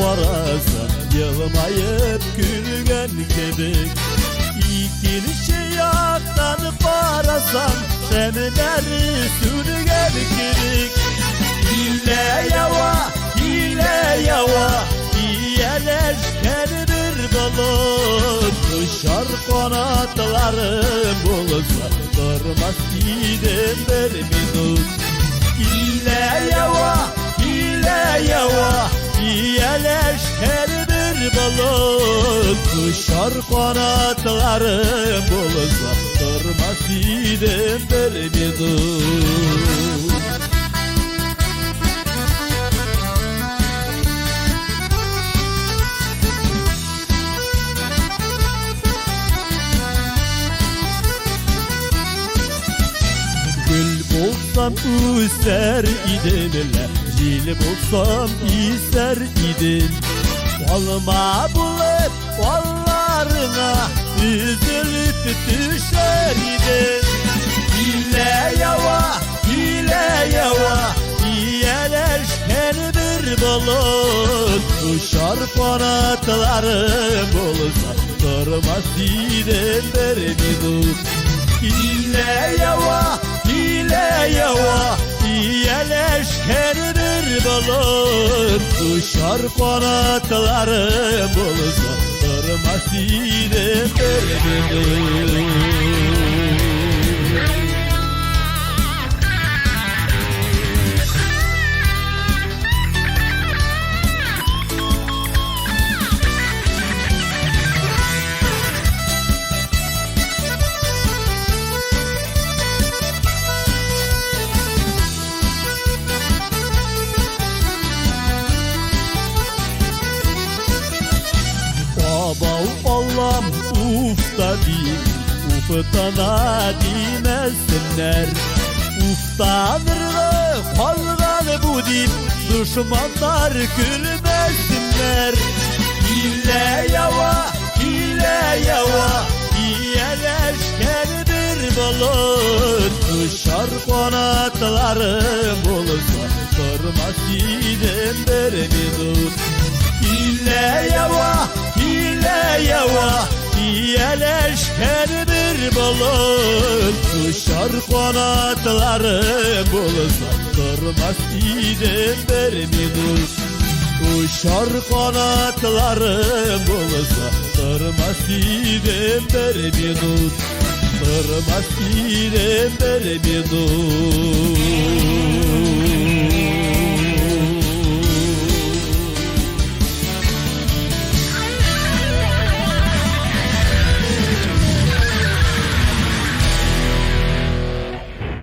parasa yığmayıp gülgen kebek. İkinci yaktan parasan şemleri sürgen kebek. Hile yava iyeleşken bir balık. Kuşar kanatlarım bulsa durmaz gidem vermeduk. Hile yava iyeleşken bir balık. Kuşar kanatlarım bulsa durmaz gidem vermeduk. Gül bulsam üser idim, zil bulsam ister idim. Olma bulup kollarına üzülüp düşer idim. Hile yava iyeleşken bir balık. Kuşar kanatlarım olsa durmaz idim vermeduk. Hile yava iyeleşken bir balık. Kuşar kanatlarım olsa durmaz idim vermeduk. Allah'ım uf da değil, uftana demesinler. Uftanırlı kalgan bu dip, düşmanlar gülmesinler. Hile yava iyeleşken bir balık. Kuşar kanatlarım olsa durmaz gidem vermeduk. Hile yava iyeleşken bir balık. Kuşar kanatlarım olsa durmaz gidem vermeduk. Kuşar kanatlarım olsa durmaz gidem vermeduk. Durmaz gidem vermeduk.